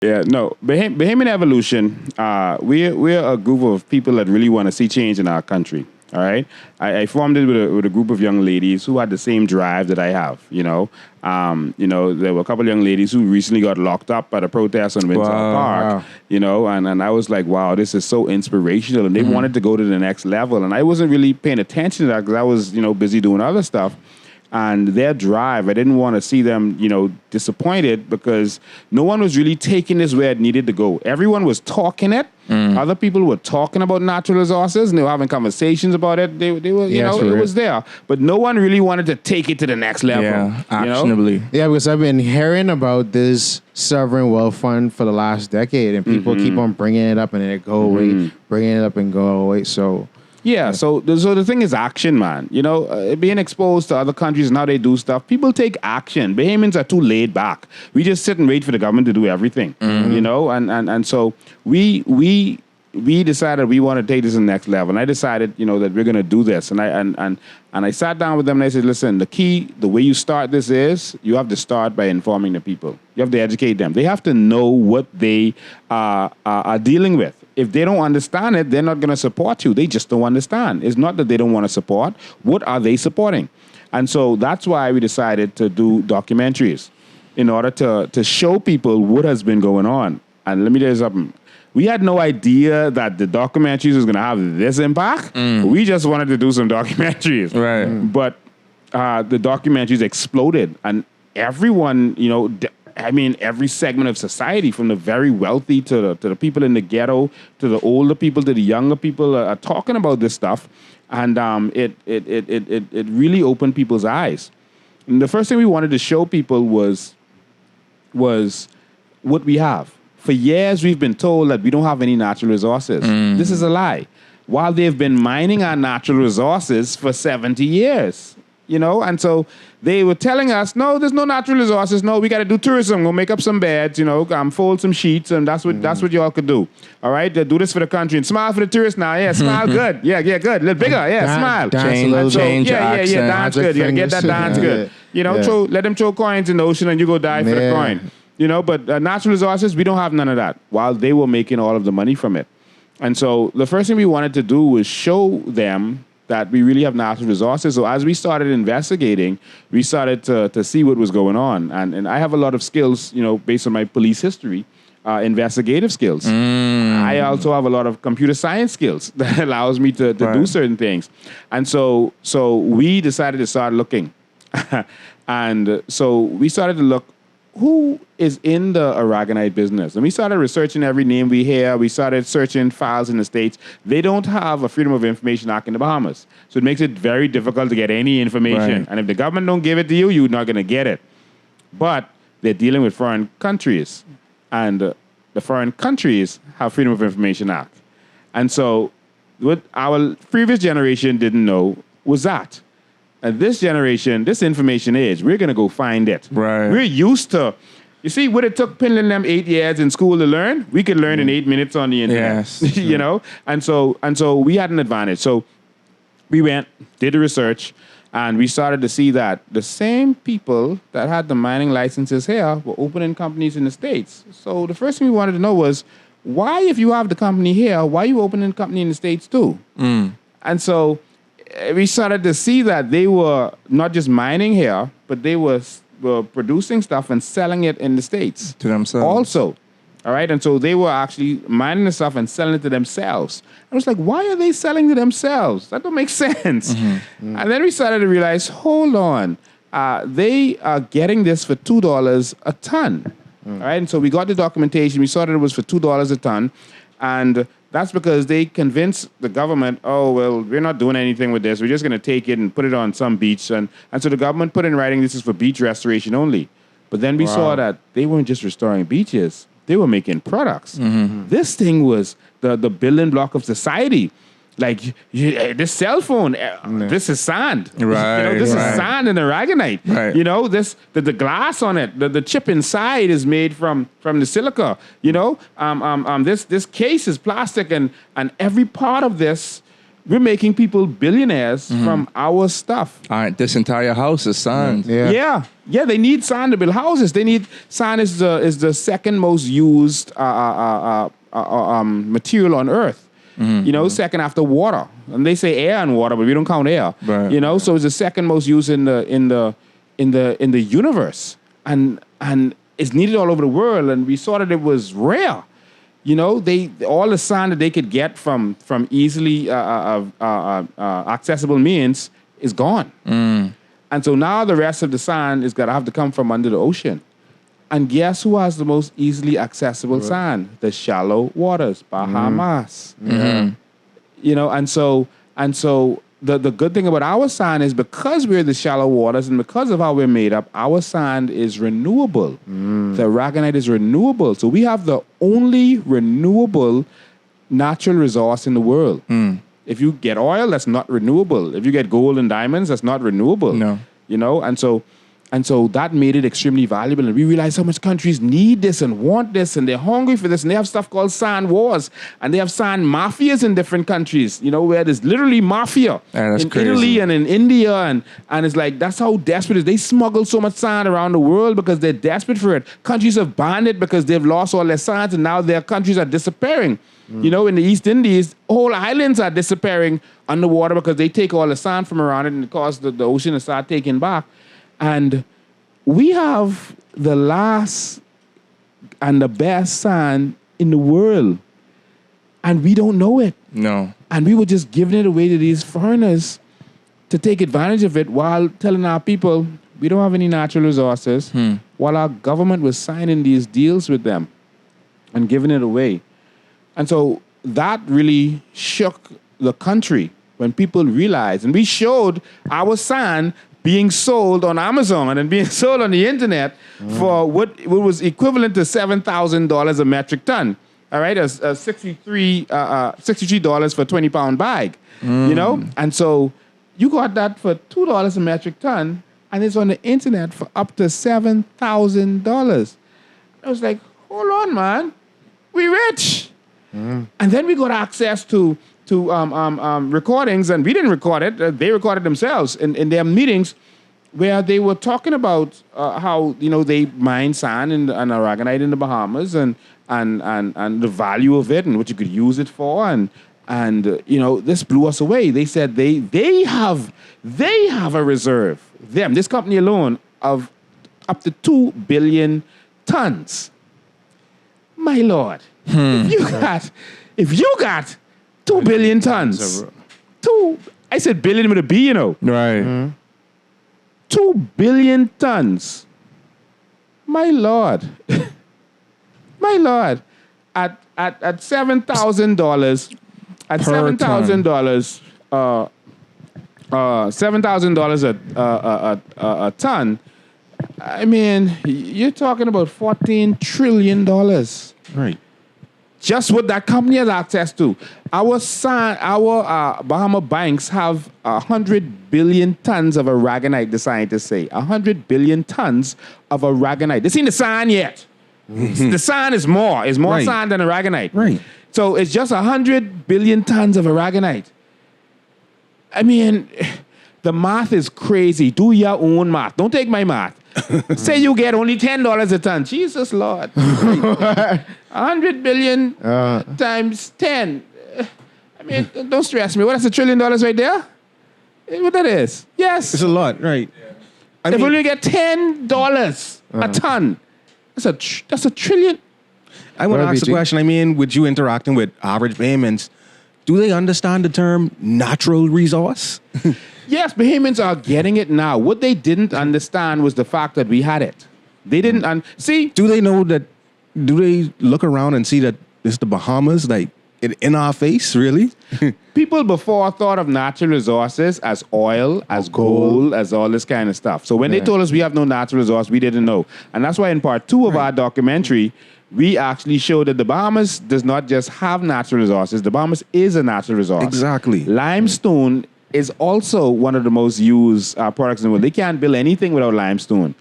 Yeah, no. Bahamian Evolution, we're a group of people that really want to see change in our country. All right, I formed it with a group of young ladies who had the same drive that I have. There were a couple of young ladies who recently got locked up at a protest on Windsor Park. And I was like, wow, this is so inspirational, and they wanted to go to the next level, and I wasn't really paying attention to that because I was busy doing other stuff. And their drive, I didn't want to see them, disappointed because no one was really taking this where it needed to go. Everyone was talking it. Other people were talking about natural resources and they were having conversations about it. They were, it was there. But no one really wanted to take it to the next level. Yeah, actionably. Yeah, because I've been hearing about this sovereign wealth fund for the last decade and people keep on bringing it up and then it go away, bringing it up and go away. So... Yeah, so the thing is action, man. Being exposed to other countries and how they do stuff, people take action. Bahamians are too laid back. We just sit and wait for the government to do everything, and so we decided we want to take this to the next level. And I decided, that we're going to do this. And I sat down with them and I said, listen, the way you start this is you have to start by informing the people. You have to educate them. They have to know what they are dealing with. If they don't understand it, they're not going to support you. They just don't understand. It's not that they don't want to support. What are they supporting? And so that's why we decided to do documentaries in order to show people what has been going on. And let me tell you something. We had no idea that the documentaries was going to have this impact. We just wanted to do some documentaries. Right. But the documentaries exploded. And everyone, every segment of society, from the very wealthy to the people in the ghetto, to the older people, to the younger people, are talking about this stuff, and it really opened people's eyes. And the first thing we wanted to show people was what we have. For years, we've been told that we don't have any natural resources. This is a lie. While they've been mining our natural resources for 70 years. And so they were telling us, no, there's no natural resources. No, we got to do tourism. We'll make up some beds, fold some sheets, and that's what y'all could do. All right, do this for the country and smile for the tourists now. Yeah, smile good. Yeah, good. A little bigger. Yeah, smile. Change dance accent. good. Yeah, get that dance good. Let them throw coins in the ocean and you go die for the coin. But natural resources, we don't have none of that. While they were making all of the money from it, and so the first thing we wanted to do was show them that we really have natural resources. So as we started investigating, we started to see what was going on. And I have a lot of skills, based on my police history, investigative skills. I also have a lot of computer science skills that allows me to do certain things. And so we decided to start looking. And so we started to look, who is in the Aragonite business? And we started researching every name we hear. We started searching files in the States. They don't have a Freedom of Information Act in the Bahamas. So it makes it very difficult to get any information. Right. And if the government don't give it to you, you're not going to get it. But they're dealing with foreign countries. And the foreign countries have Freedom of Information Act. And so what our previous generation didn't know was that. And this generation, this information age, we're going to go find it. Right. We're used to, you see, what it took Pinland them 8 years in school to learn, we could learn in 8 minutes on the internet. Yes. And so we had an advantage. So we went, did the research, and we started to see that the same people that had the mining licenses here were opening companies in the States. So the first thing we wanted to know was, why, if you have the company here, why are you opening a company in the States too? And so we started to see that they were not just mining here, but they were producing stuff and selling it in the States. To themselves. Also. All right. And so they were actually mining the stuff and selling it to themselves. I was like, why are they selling to themselves? That don't make sense. And then we started to realize, hold on. They are getting this for $2 a ton. All right. And so we got the documentation. We saw that it was for $2 a ton. And that's because they convinced the government, oh, well, we're not doing anything with this. We're just going to take it and put it on some beach. And so the government put in writing this is for beach restoration only. But then we saw that they weren't just restoring beaches. They were making products. This thing was the building block of society. Like, this cell phone, this is sand. Right. This is sand and aragonite. Right. The glass on it, the chip inside is made from the silica. This case is plastic, and every part of this We're making people billionaires from our stuff. All right, this entire house is sand. Yeah. They need sand to build houses. They need sand is the second most used material on Earth. Second after water. And they say air and water, but we don't count air. Right. So it's the second most used in the universe, and it's needed all over the world. And we saw that it was rare. They all the sand that they could get from easily accessible means is gone. And so now the rest of the sand is gonna have to come from under the ocean. And guess who has the most easily accessible sand? The shallow waters, Bahamas. And so the good thing about our sand is because we're the shallow waters and because of how we're made up, our sand is renewable. The aragonite is renewable. So we have the only renewable natural resource in the world. If you get oil, that's not renewable. If you get gold and diamonds, that's not renewable. No. And so that made it extremely valuable. And we realized how much countries need this and want this and they're hungry for this. And they have stuff called sand wars. And they have sand mafias in different countries, where there's literally mafia that's in crazy. Italy and in India. And it's like, that's how desperate it is. They smuggle so much sand around the world because they're desperate for it. Countries have banned it because they've lost all their sands and now their countries are disappearing. In the East Indies, whole islands are disappearing underwater because they take all the sand from around it and it causes the ocean to start taking back. And we have the last and the best sand in the world. And we don't know it. No. And we were just giving it away to these foreigners to take advantage of it while telling our people we don't have any natural resources, while our government was signing these deals with them and giving it away. And so that really shook the country when people realized, and we showed our sand being sold on Amazon and being sold on the internet for what was equivalent to $7,000 a metric ton. All right, $63 for a 20-pound bag, And so you got that for $2 a metric ton, and it's on the internet for up to $7,000. I was like, hold on, man, we rich. And then we got access to recordings, and we didn't record it. They recorded themselves in their meetings where they were talking about how they mine sand and aragonite in the Bahamas and the value of it and what you could use it for and this blew us away. They said they have a reserve, this company alone, of up to 2 billion tons. My Lord. If you got 2 billion tons, I said billion with a B, Right. 2 billion tons. My Lord. My Lord. At $7,000, $7,000 a ton, I mean, you're talking about $14 trillion. Right. Just what that company has access to. Our Bahama banks have 100 billion tons of aragonite, the scientists say. 100 billion tons of aragonite. They seen the sand yet. The sand is more. It's more sand than aragonite. Right. So it's just 100 billion tons of aragonite. I mean, the math is crazy. Do your own math. Don't take my math. Say you get only $10 a ton. Jesus Lord. 100 billion times 10. I mean, don't stress me. What is $1 trillion right there? What that is? Yes. It's a lot, right? If we only get $10 a ton, that's a trillion. I want to ask the question. I mean, with you interacting with average Bahamians, do they understand the term natural resource? Yes, Bahamians are getting it now. What they didn't understand was the fact that we had it. They didn't see. Do they know that? Do they look around and see that it's the Bahamas, like in our face, really? People before thought of natural resources as oil, as gold, as all this kind of stuff. So when they told us we have no natural resource, we didn't know. And that's why in part 2 of our documentary, we actually showed that the Bahamas does not just have natural resources. The Bahamas is a natural resource. Exactly. Limestone is also one of the most used products in the world. They can't build anything without limestone.